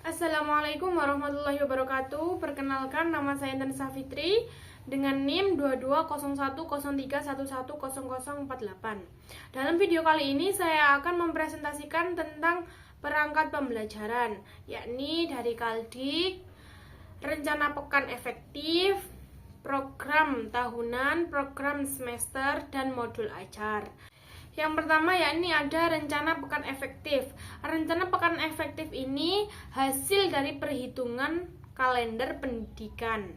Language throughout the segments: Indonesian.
Assalamualaikum warahmatullahi wabarakatuh. Perkenalkan, nama saya Intan Safitri dengan NIM 220103110048. Dalam video kali ini saya akan mempresentasikan tentang perangkat pembelajaran, yakni dari Kaldik, rencana pekan efektif, program tahunan, program semester, dan modul ajar. Yang pertama yakni ada rencana pekan efektif. Rencana pekan efektif ini hasil dari perhitungan kalender pendidikan.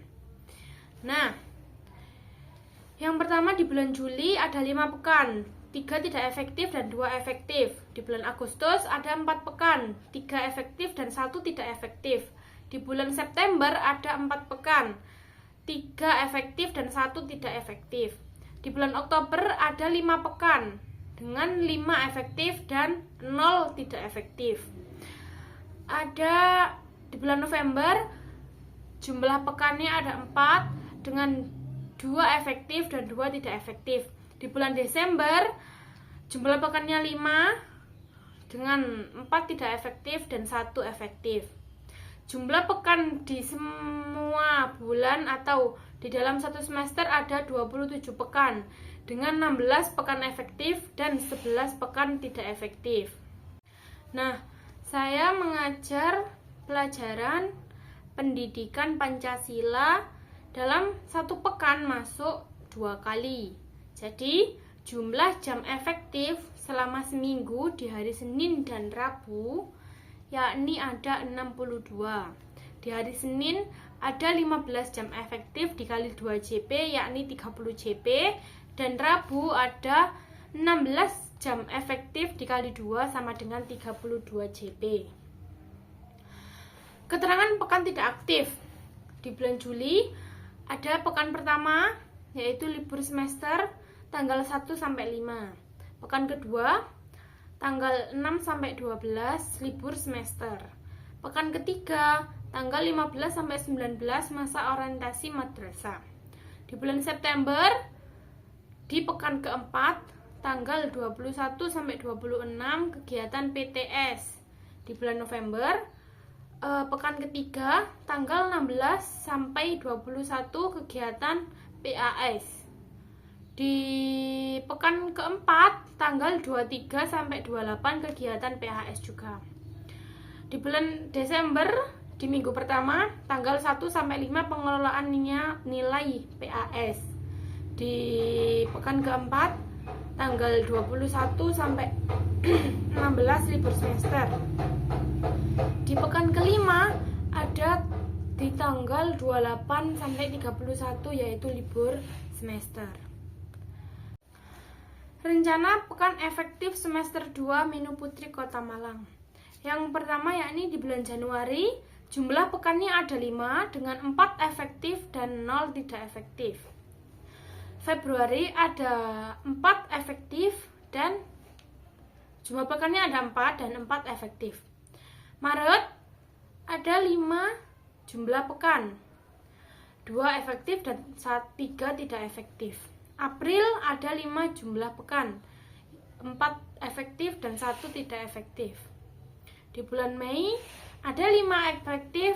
Nah, yang pertama di bulan Juli ada 5 pekan, 3 tidak efektif dan 2 efektif. Di bulan Agustus ada 4 pekan, 3 efektif dan 1 tidak efektif. Di bulan September ada 4 pekan, 3 efektif dan 1 tidak efektif. Di bulan Oktober ada 5 pekan dengan 5 efektif dan 0 tidak efektif. Ada di bulan November jumlah pekannya ada 4 dengan 2 efektif dan 2 tidak efektif. Di bulan Desember jumlah pekannya 5 dengan 4 tidak efektif dan 1 efektif. Jumlah pekan di semua bulan atau di dalam satu semester ada 27 pekan dengan 16 pekan efektif dan 11 pekan tidak efektif. Nah, saya mengajar pelajaran pendidikan Pancasila dalam satu pekan masuk 2 kali. Jadi, jumlah jam efektif selama seminggu di hari Senin dan Rabu yakni ada 62. Di hari Senin ada 15 jam efektif dikali 2 JP yakni 30 JP, dan Rabu ada 16 jam efektif dikali 2 sama dengan 32 JP. Keterangan pekan tidak aktif. Di bulan Juli ada pekan pertama yaitu libur semester tanggal 1 sampai 5. Pekan kedua tanggal 6 sampai 12 libur semester. Pekan ketiga tanggal 15 sampai 19 masa orientasi madrasah. Di bulan September di pekan keempat tanggal 21 sampai 26 kegiatan PTS. Di bulan November pekan ketiga tanggal 16 sampai 21 kegiatan PAS. Di pekan keempat tanggal 23 sampai 28 kegiatan PAS juga. Di bulan Desember di minggu pertama tanggal 1 sampai 5 pengelolaan nilai PAS. Di pekan keempat tanggal 21 sampai 16 libur semester. Di pekan kelima ada di tanggal 28 sampai 31 yaitu libur semester. Rencana pekan efektif semester 2 Minu Putri Kota Malang. Yang pertama yakni di bulan Januari jumlah pekannya ada 5 dengan 4 efektif dan 0 tidak efektif. Februari ada 4 efektif dan jumlah pekannya ada 4 dan 4 efektif. Maret ada 5 jumlah pekan, 2 efektif dan 3 tidak efektif. April ada 5 jumlah pekan, 4 efektif dan 1 tidak efektif. Di bulan Mei ada 5 efektif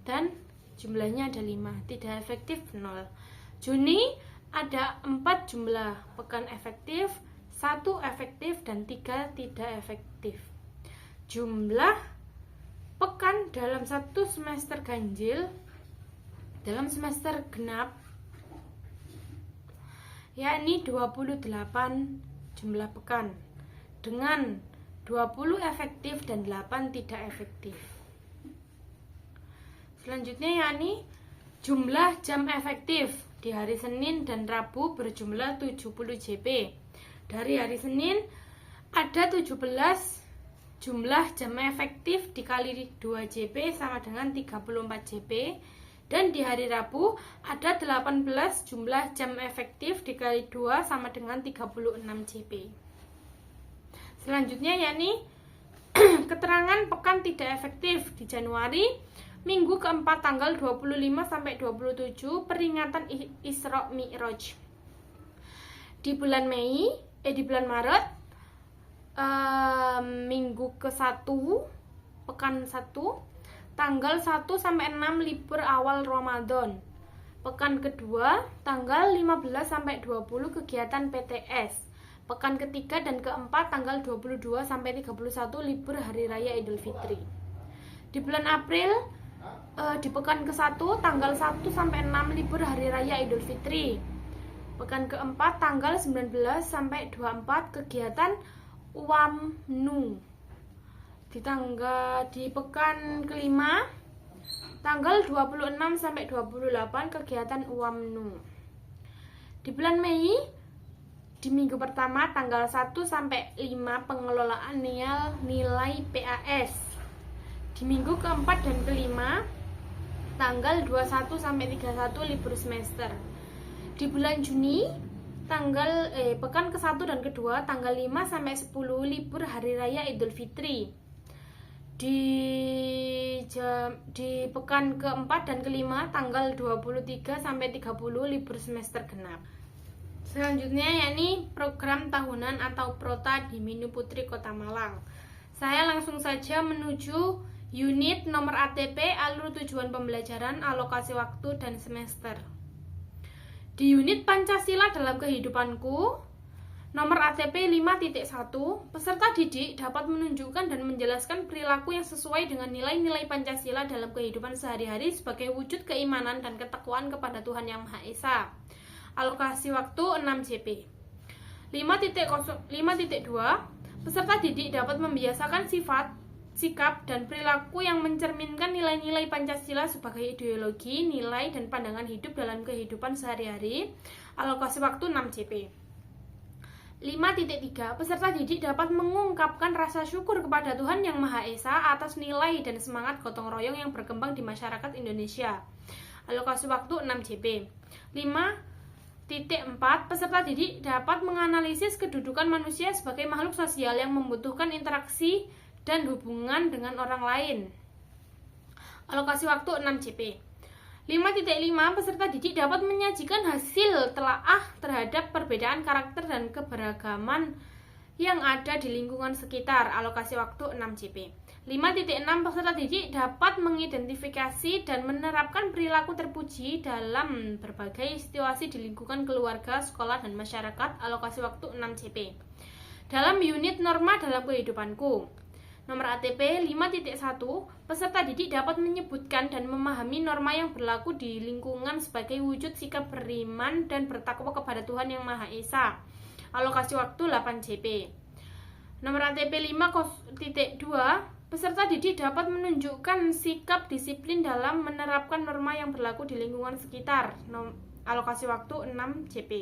dan jumlahnya ada 5, tidak efektif 0. Juni ada 4 jumlah pekan efektif, 1 efektif dan 3 tidak efektif. Jumlah pekan dalam satu semester ganjil dalam semester genap yakni 28 jumlah pekan dengan 20 efektif dan 8 tidak efektif. Selanjutnya yakni jumlah jam efektif di hari Senin dan Rabu berjumlah 70 JP. Dari hari Senin ada 17 jumlah jam efektif dikali 2 JP sama dengan 34 JP. Dan di hari Rabu ada 18 jumlah jam efektif dikali 2 sama dengan 36 JP. Selanjutnya yakni keterangan pekan tidak efektif di Januari minggu keempat tanggal 25 sampai 27 peringatan Isra Mi'raj. Di bulan Maret minggu ke-1 pekan 1 tanggal 1 sampai 6 libur awal Ramadan. Pekan kedua, tanggal 15 sampai 20 kegiatan PTS. Pekan ketiga dan keempat, tanggal 22 sampai 31 libur Hari Raya Idul Fitri. Di bulan April, di pekan ke-1, tanggal 1 sampai 6 libur Hari Raya Idul Fitri. Pekan keempat, tanggal 19 sampai 24 kegiatan UAMNU. Di pekan kelima, tanggal 26 sampai 28 kegiatan UAMNU. Di bulan Mei, di minggu pertama tanggal 1 sampai 5 pengelolaan nilai PAS. Di minggu keempat dan kelima, tanggal 21 sampai 31 libur semester. Di bulan Juni, pekan ke-1 dan kedua, tanggal 5 sampai 10 libur Hari Raya Idul Fitri. Di pekan keempat dan kelima, tanggal 23 sampai 30 libur semester genap. Selanjutnya yakni program tahunan atau Prota di Minu Putri Kota Malang. Saya langsung saja menuju unit nomor ATP, alur tujuan pembelajaran, alokasi waktu, dan semester. Di unit Pancasila dalam kehidupanku, nomor ATP 5.1, peserta didik dapat menunjukkan dan menjelaskan perilaku yang sesuai dengan nilai-nilai Pancasila dalam kehidupan sehari-hari sebagai wujud keimanan dan ketakwaan kepada Tuhan Yang Maha Esa. Alokasi waktu 6 JP. 5.2, peserta didik dapat membiasakan sifat, sikap, dan perilaku yang mencerminkan nilai-nilai Pancasila sebagai ideologi, nilai, dan pandangan hidup dalam kehidupan sehari-hari. Alokasi waktu 6 JP. 5.3, peserta didik dapat mengungkapkan rasa syukur kepada Tuhan Yang Maha Esa atas nilai dan semangat gotong royong yang berkembang di masyarakat Indonesia. Alokasi waktu 6 JP. 5.4, peserta didik dapat menganalisis kedudukan manusia sebagai makhluk sosial yang membutuhkan interaksi dan hubungan dengan orang lain. Alokasi waktu 6 JP. 5.5, peserta didik dapat menyajikan hasil telaah terhadap perbedaan karakter dan keberagaman yang ada di lingkungan sekitar. Alokasi waktu 6 JP. 5.6, peserta didik dapat mengidentifikasi dan menerapkan perilaku terpuji dalam berbagai situasi di lingkungan keluarga, sekolah, dan masyarakat. Alokasi waktu 6 JP. Dalam unit norma dalam kehidupanku, nomor ATP 5.1, peserta didik dapat menyebutkan dan memahami norma yang berlaku di lingkungan sebagai wujud sikap beriman dan bertakwa kepada Tuhan Yang Maha Esa. Alokasi waktu 8 JP. Nomor ATP 5.2, peserta didik dapat menunjukkan sikap disiplin dalam menerapkan norma yang berlaku di lingkungan sekitar. Alokasi waktu 6 JP.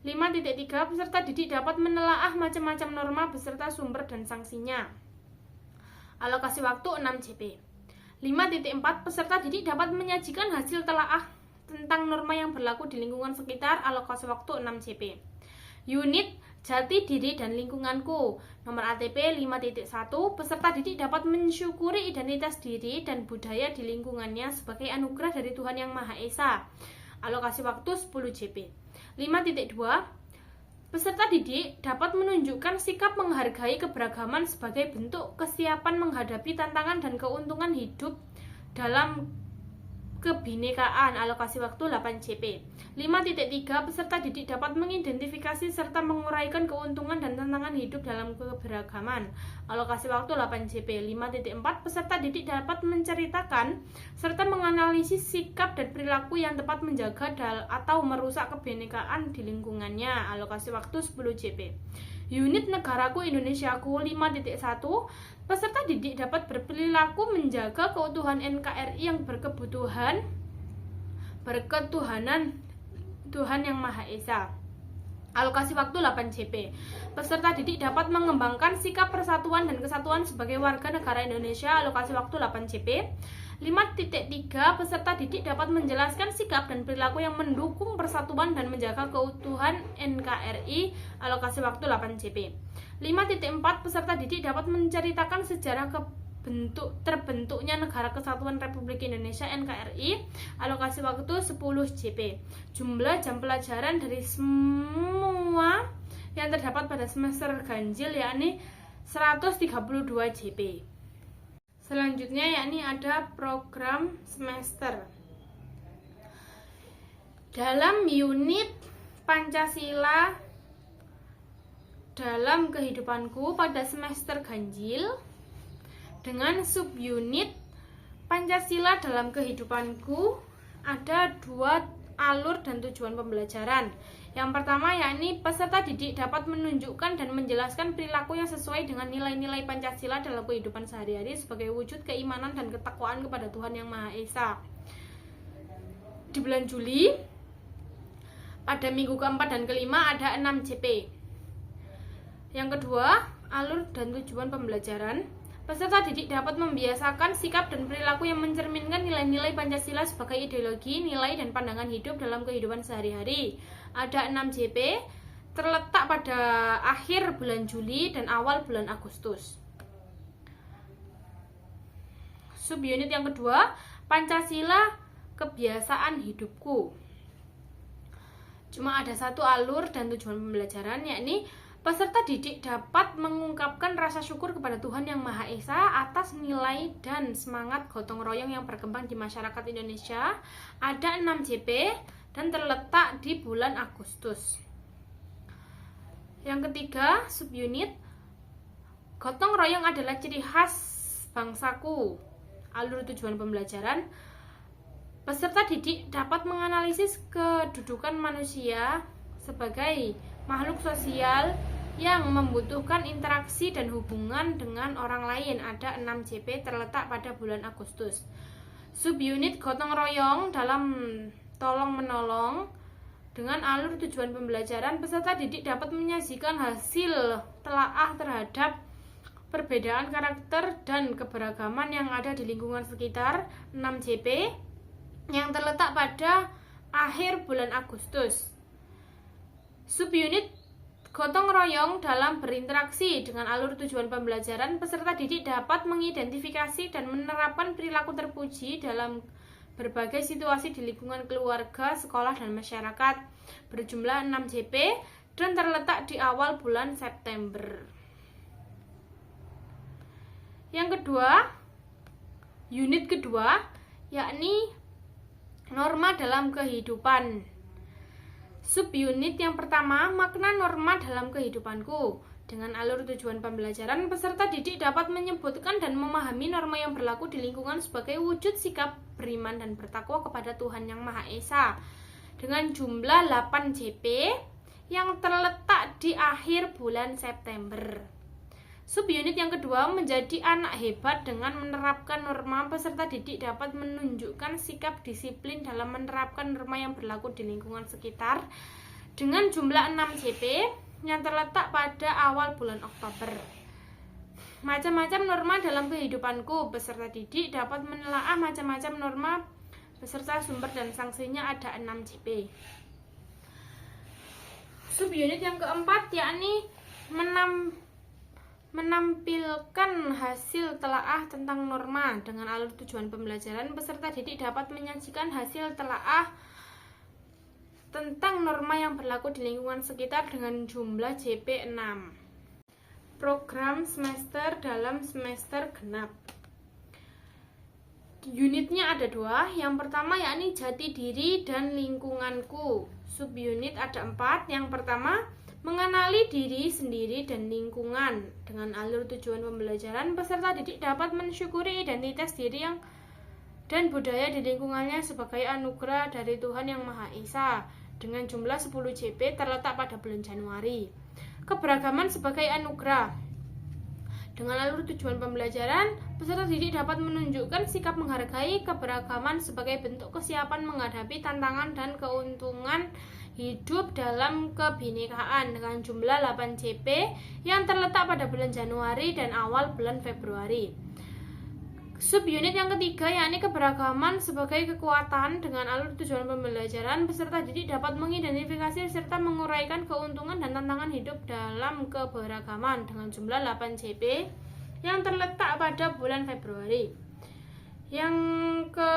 5.3, peserta didik dapat menelaah macam-macam norma beserta sumber dan sanksinya. Alokasi waktu 6 JP. 5.4, peserta didik dapat menyajikan hasil telaah tentang norma yang berlaku di lingkungan sekitar. Alokasi waktu 6 JP. Unit Jati Diri dan Lingkunganku, nomor ATP 5.1, peserta didik dapat mensyukuri identitas diri dan budaya di lingkungannya sebagai anugerah dari Tuhan Yang Maha Esa. Alokasi waktu 10 JP. 5.2, peserta didik dapat menunjukkan sikap menghargai keberagaman sebagai bentuk kesiapan menghadapi tantangan dan keuntungan hidup dalam kebinekaan. Alokasi waktu 8 JP. 5.3, peserta didik dapat mengidentifikasi serta menguraikan keuntungan dan tantangan hidup dalam keberagaman. Alokasi waktu 8 JP. 5.4, peserta didik dapat menceritakan serta menganalisis sikap dan perilaku yang tepat menjaga atau merusak kebinekaan di lingkungannya. Alokasi waktu 10 JP. Unit Negaraku Indonesiaku 5.1, peserta didik dapat berperilaku menjaga keutuhan NKRI yang berketuhanan Tuhan Yang Maha Esa. Alokasi waktu 8 JP. Peserta didik dapat mengembangkan sikap persatuan dan kesatuan sebagai warga negara Indonesia. Alokasi waktu 8 JP. 5.3, peserta didik dapat menjelaskan sikap dan perilaku yang mendukung persatuan dan menjaga keutuhan NKRI. Alokasi waktu 8 JP. 5.4, peserta didik dapat menceritakan sejarah terbentuknya Negara Kesatuan Republik Indonesia NKRI. Alokasi waktu 10 JP. Jumlah jam pelajaran dari semua yang terdapat pada semester ganjil yakni 132 JP. Selanjutnya yakni ada program semester. Dalam unit Pancasila dalam kehidupanku pada semester ganjil dengan subunit Pancasila dalam kehidupanku ada 2 alur dan tujuan pembelajaran. Yang pertama yakni peserta didik dapat menunjukkan dan menjelaskan perilaku yang sesuai dengan nilai-nilai Pancasila dalam kehidupan sehari-hari sebagai wujud keimanan dan ketakwaan kepada Tuhan Yang Maha Esa. Di bulan Juli, pada minggu keempat dan kelima ada 6 JP. Yang kedua, alur dan tujuan pembelajaran. Peserta didik dapat membiasakan sikap dan perilaku yang mencerminkan nilai-nilai Pancasila sebagai ideologi, nilai, dan pandangan hidup dalam kehidupan sehari-hari. Ada 6 JP, terletak pada akhir bulan Juli dan awal bulan Agustus. Subunit yang kedua, Pancasila kebiasaan hidupku. Cuma ada 1 alur dan tujuan pembelajaran, yakni peserta didik dapat mengungkapkan rasa syukur kepada Tuhan Yang Maha Esa atas nilai dan semangat gotong royong yang berkembang di masyarakat Indonesia. Ada 6 JP dan terletak di bulan Agustus. Yang ketiga, subunit gotong royong adalah ciri khas bangsaku. Alur tujuan pembelajaran. Peserta didik dapat menganalisis kedudukan manusia sebagai makhluk sosial yang membutuhkan interaksi dan hubungan dengan orang lain. Ada 6 JP terletak pada bulan Agustus. Subunit gotong royong dalam tolong menolong. Dengan alur tujuan pembelajaran, peserta didik dapat menyajikan hasil telaah terhadap perbedaan karakter dan keberagaman yang ada di lingkungan sekitar. 6 JP yang terletak pada akhir bulan Agustus. Subunit gotong royong dalam berinteraksi. Dengan alur tujuan pembelajaran, peserta didik dapat mengidentifikasi dan menerapkan perilaku terpuji dalam berbagai situasi di lingkungan keluarga, sekolah, dan masyarakat. Berjumlah 6 JP dan terletak di awal bulan September. Yang kedua, unit kedua, yakni norma dalam kehidupan. Subunit yang pertama, makna norma dalam kehidupanku. Dengan alur tujuan pembelajaran, peserta didik dapat menyebutkan dan memahami norma yang berlaku di lingkungan sebagai wujud sikap beriman dan bertakwa kepada Tuhan Yang Maha Esa. Dengan jumlah 8 JP yang terletak di akhir bulan September. Subunit yang kedua, menjadi anak hebat. Dengan menerapkan norma, peserta didik dapat menunjukkan sikap disiplin dalam menerapkan norma yang berlaku di lingkungan sekitar. Dengan jumlah 6 JP yang terletak pada awal bulan Oktober. Macam-macam norma dalam kehidupanku. Peserta didik dapat menelaah macam-macam norma beserta sumber dan sanksinya. Ada 6 JP. Subunit yang keempat, yakni menampilkan hasil telaah tentang norma. Dengan alur tujuan pembelajaran, peserta didik dapat menyajikan hasil telaah tentang norma yang berlaku di lingkungan sekitar dengan jumlah JP 6. Program semester dalam semester genap. Unitnya ada 2. Yang pertama yakni jati diri dan lingkunganku. Subunit ada 4. Yang pertama, mengenali diri sendiri dan lingkungan. Dengan alur tujuan pembelajaran, peserta didik dapat mensyukuri identitas diri dan budaya di lingkungannya sebagai anugerah dari Tuhan Yang Maha Esa. Dengan jumlah 10 JP terletak pada bulan Januari. Keberagaman sebagai anugerah. Dengan alur tujuan pembelajaran, peserta didik dapat menunjukkan sikap menghargai keberagaman sebagai bentuk kesiapan menghadapi tantangan dan keuntungan hidup dalam kebinekaan. Dengan jumlah 8 JP yang terletak pada bulan Januari dan awal bulan Februari. Subunit yang ketiga yakni keberagaman sebagai kekuatan. Dengan alur tujuan pembelajaran, peserta didik dapat mengidentifikasi serta menguraikan keuntungan dan tantangan hidup dalam keberagaman. Dengan jumlah 8 JP yang terletak pada bulan Februari. Yang ke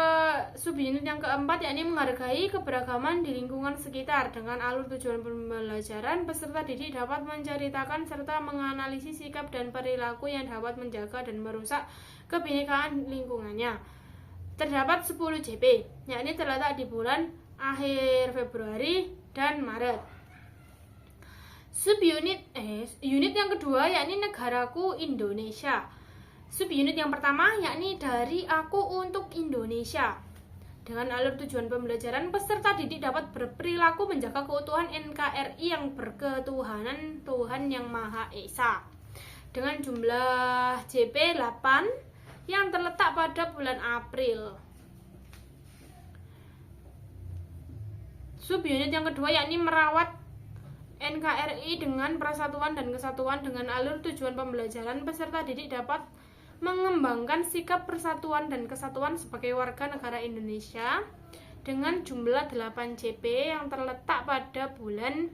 Subunit yang keempat yakni menghargai keberagaman di lingkungan sekitar. Dengan alur tujuan pembelajaran, peserta didik dapat menceritakan serta menganalisis sikap dan perilaku yang dapat menjaga dan merusak kebinekaan lingkungannya. Terdapat 10 JP, yakni terletak di bulan akhir Februari dan Maret. Unit yang kedua yakni negaraku Indonesia. Subunit yang pertama yakni dari aku untuk Indonesia. Dengan alur tujuan pembelajaran, peserta didik dapat berperilaku menjaga keutuhan NKRI yang berketuhanan Tuhan Yang Maha Esa. Dengan jumlah JP 8 yang terletak pada bulan April. Subunit yang kedua yakni merawat NKRI dengan persatuan dan kesatuan. Dengan alur tujuan pembelajaran, peserta didik dapat mengembangkan sikap persatuan dan kesatuan sebagai warga negara Indonesia dengan jumlah 8 JP yang terletak pada bulan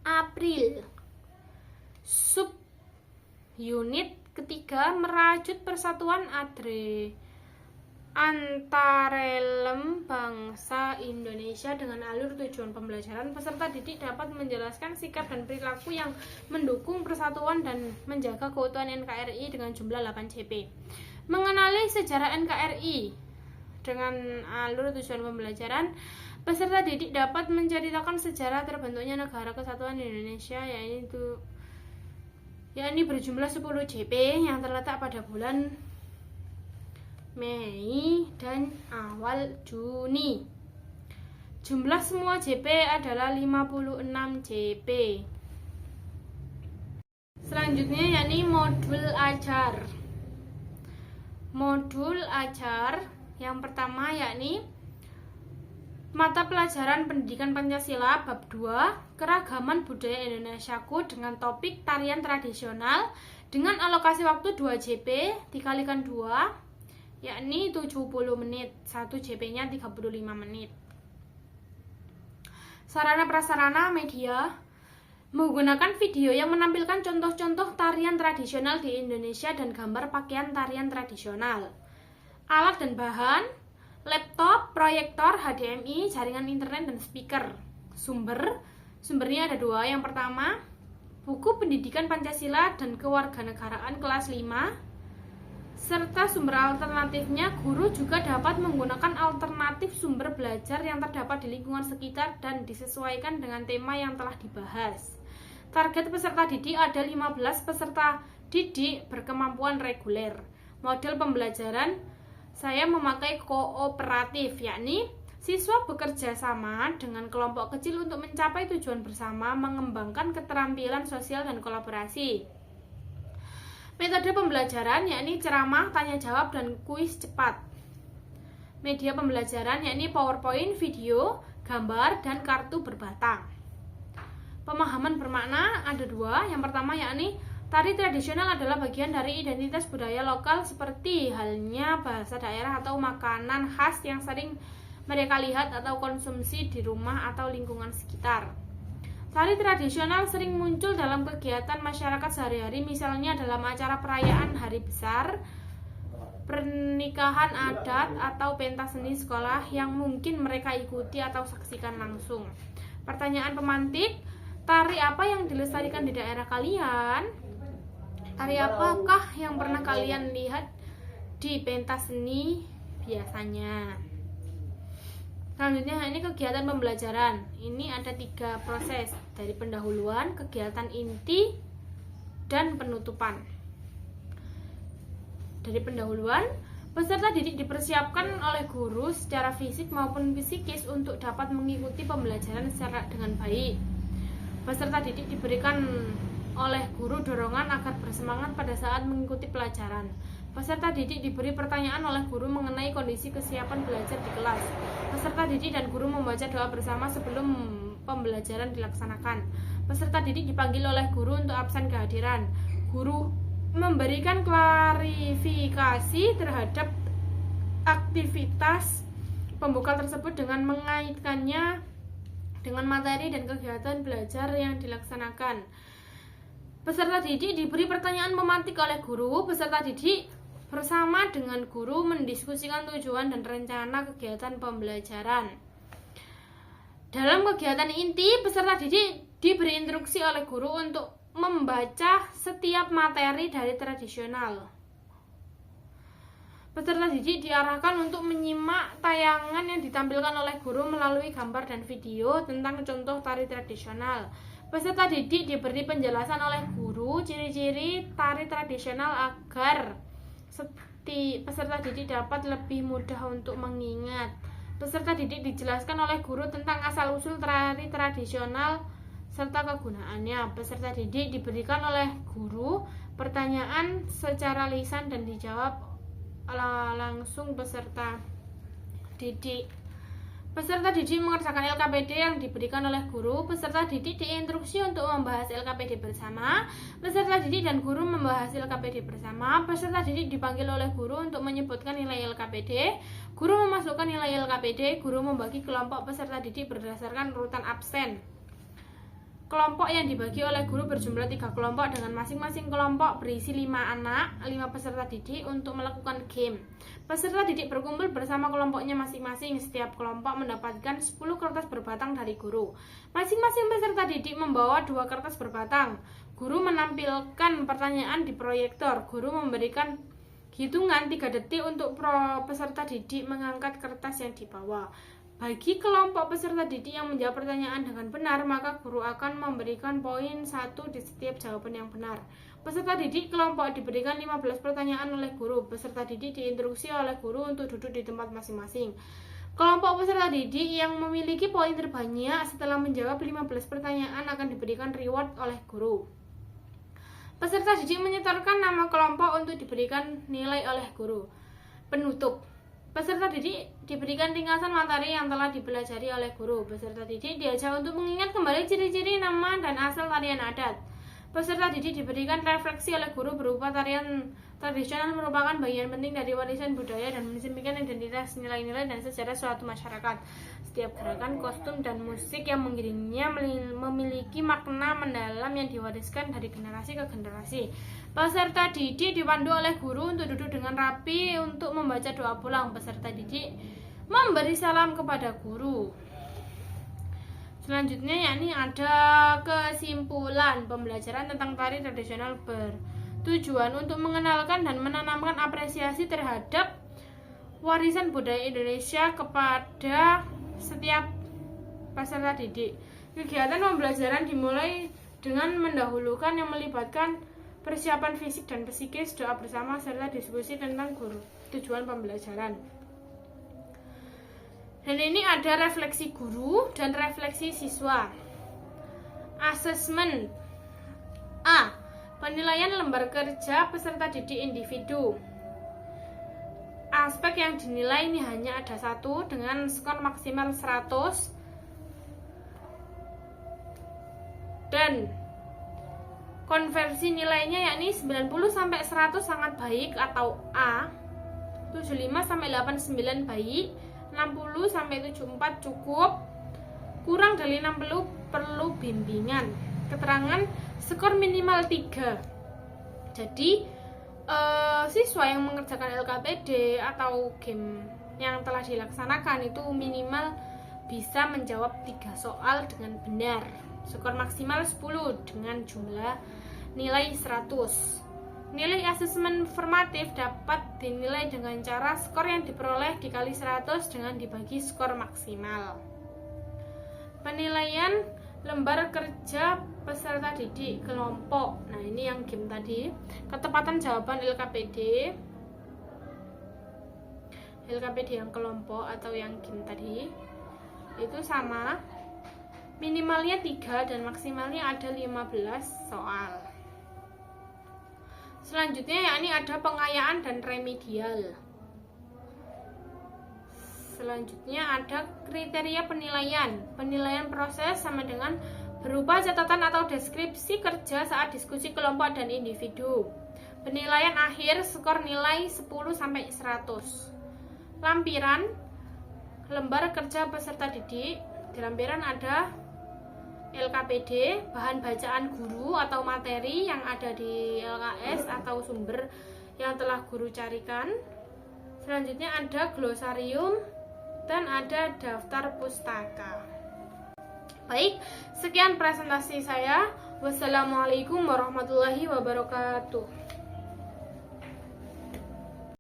April. Subunit ketiga merajut persatuan antarelem bangsa Indonesia. Dengan alur tujuan pembelajaran, peserta didik dapat menjelaskan sikap dan perilaku yang mendukung persatuan dan menjaga keutuhan NKRI dengan jumlah 8 JP. Mengenali sejarah NKRI. Dengan alur tujuan pembelajaran, peserta didik dapat menceritakan sejarah terbentuknya Negara Kesatuan Indonesia, yakni berjumlah 10 JP yang terletak pada bulan Mei dan awal Juni. Jumlah semua JP adalah 56 JP. Selanjutnya yakni modul ajar. Modul ajar yang pertama yakni mata pelajaran Pendidikan Pancasila bab 2 Keragaman Budaya Indonesiaku dengan topik tarian tradisional dengan alokasi waktu 2 JP dikalikan 2 yakni 70 menit, 1 JP-nya 35 menit. Sarana prasarana media menggunakan video yang menampilkan contoh-contoh tarian tradisional di Indonesia dan gambar pakaian tarian tradisional. Alat dan bahan, laptop, proyektor, HDMI, jaringan internet, dan speaker. Sumbernya ada 2. Yang pertama, buku Pendidikan Pancasila dan Kewarganegaraan kelas 5. Serta sumber alternatifnya, guru juga dapat menggunakan alternatif sumber belajar yang terdapat di lingkungan sekitar dan disesuaikan dengan tema yang telah dibahas. Target peserta didik ada 15 peserta didik berkemampuan reguler. Model pembelajaran saya memakai kooperatif, yakni siswa bekerja sama dengan kelompok kecil untuk mencapai tujuan bersama, mengembangkan keterampilan sosial dan kolaborasi. Metode pembelajaran yakni ceramah, tanya jawab, dan kuis cepat. Media pembelajaran yakni PowerPoint, video, gambar, dan kartu berbatang. Pemahaman bermakna ada 2. Yang pertama yakni tari tradisional adalah bagian dari identitas budaya lokal seperti halnya bahasa daerah atau makanan khas yang sering mereka lihat atau konsumsi di rumah atau lingkungan sekitar. Tari tradisional sering muncul dalam kegiatan masyarakat sehari-hari, misalnya dalam acara perayaan hari besar, pernikahan adat, atau pentas seni sekolah yang mungkin mereka ikuti atau saksikan langsung. Pertanyaan pemantik, tari apa yang dilestarikan di daerah kalian? Tari apakah yang pernah kalian lihat di pentas seni biasanya? Selanjutnya ini kegiatan pembelajaran. Ini ada 3 proses, dari pendahuluan, kegiatan inti, dan penutupan. Dari pendahuluan, peserta didik dipersiapkan oleh guru secara fisik maupun psikis untuk dapat mengikuti pembelajaran secara dengan baik. Peserta didik diberikan oleh guru dorongan agar bersemangat pada saat mengikuti pelajaran. Peserta didik diberi pertanyaan oleh guru mengenai kondisi kesiapan belajar di kelas. Peserta didik dan guru membaca doa bersama sebelum pembelajaran dilaksanakan. Peserta didik dipanggil oleh guru untuk absen kehadiran. Guru memberikan klarifikasi terhadap aktivitas pembuka tersebut dengan mengaitkannya dengan materi dan kegiatan belajar yang dilaksanakan. Peserta didik diberi pertanyaan memantik oleh guru. Peserta didik bersama dengan guru mendiskusikan tujuan dan rencana kegiatan pembelajaran. Dalam kegiatan inti, peserta didik diberi instruksi oleh guru untuk membaca setiap materi dari tradisional. Peserta didik diarahkan untuk menyimak tayangan yang ditampilkan oleh guru melalui gambar dan video tentang contoh tari tradisional. Peserta didik diberi penjelasan oleh guru ciri-ciri tari tradisional agar peserta didik dapat lebih mudah untuk mengingat. Peserta didik dijelaskan oleh guru tentang asal-usul tari tradisional serta kegunaannya. Peserta didik diberikan oleh guru pertanyaan secara lisan dan dijawab langsung peserta didik. Peserta didik mengerjakan LKPD yang diberikan oleh guru. Peserta didik diinstruksi untuk membahas LKPD bersama. Peserta didik dan guru membahas LKPD bersama. Peserta didik dipanggil oleh guru untuk menyebutkan nilai LKPD. Guru memasukkan nilai LKPD. Guru membagi kelompok peserta didik berdasarkan urutan absen. Kelompok yang dibagi oleh guru berjumlah 3 kelompok dengan masing-masing kelompok berisi 5 anak, 5 peserta didik untuk melakukan game. Peserta didik berkumpul bersama kelompoknya masing-masing. Setiap kelompok mendapatkan 10 kertas berbatang dari guru. Masing-masing peserta didik membawa 2 kertas berbatang. Guru menampilkan pertanyaan di proyektor. Guru memberikan hitungan 3 detik untuk peserta didik mengangkat kertas yang dibawa. Bagi kelompok peserta didik yang menjawab pertanyaan dengan benar, maka guru akan memberikan poin 1 di setiap jawaban yang benar. Peserta didik kelompok diberikan 15 pertanyaan oleh guru. Peserta didik diinstruksi oleh guru untuk duduk di tempat masing-masing. Kelompok peserta didik yang memiliki poin terbanyak setelah menjawab 15 pertanyaan akan diberikan reward oleh guru. Peserta didik menyetorkan nama kelompok untuk diberikan nilai oleh guru. Penutup. Peserta didik diberikan ringkasan materi yang telah dipelajari oleh guru. Peserta didik diajak untuk mengingat kembali ciri-ciri nama dan asal tarian adat. Peserta didik diberikan refleksi oleh guru berupa tarian tradisional merupakan bagian penting dari warisan budaya dan mencerminkan identitas, nilai-nilai, dan sejarah suatu masyarakat. Setiap gerakan, kostum, dan musik yang mengiringinya memiliki makna mendalam yang diwariskan dari generasi ke generasi. Peserta didik dipandu oleh guru untuk duduk dengan rapi untuk membaca doa pulang. Peserta didik memberi salam kepada guru. Selanjutnya yakni ada kesimpulan. Pembelajaran tentang tari tradisional bertujuan untuk mengenalkan dan menanamkan apresiasi terhadap warisan budaya Indonesia kepada setiap peserta didik. Kegiatan pembelajaran dimulai dengan mendahulukan yang melibatkan persiapan fisik dan psikis, doa bersama, serta diskusi tentang tujuan pembelajaran. Dan ini ada refleksi guru dan refleksi siswa. Asesmen A. Penilaian lembar kerja peserta didik individu. Aspek yang dinilai ini hanya ada 1 dengan skor maksimal 100 dan konversi nilainya yakni 90-100 sangat baik atau A, 75-89 baik, 60-74 cukup, kurang dari 60 perlu bimbingan. Keterangan skor minimal 3. Jadi siswa yang mengerjakan LKPD atau game yang telah dilaksanakan itu minimal bisa menjawab 3 soal dengan benar. Skor maksimal 10 dengan jumlah nilai 100. Nilai asesmen formatif dapat dinilai dengan cara skor yang diperoleh dikali 100 dengan dibagi skor maksimal. Penilaian lembar kerja peserta didik kelompok. Nah, ini yang game tadi. Ketepatan jawaban LKPD yang kelompok atau yang game tadi itu sama. Minimalnya 3 dan maksimalnya ada 15 soal. Selanjutnya yakni ada pengayaan dan remedial. Selanjutnya ada kriteria penilaian. Penilaian proses sama dengan berupa catatan atau deskripsi kerja saat diskusi kelompok dan individu. Penilaian akhir skor nilai 10-100. Lampiran lembar kerja peserta didik. Di lampiran ada LKPD, bahan bacaan guru atau materi yang ada di LKS atau sumber yang telah guru carikan. Selanjutnya ada glosarium dan ada daftar pustaka. Baik, sekian presentasi saya. Wassalamualaikum warahmatullahi wabarakatuh.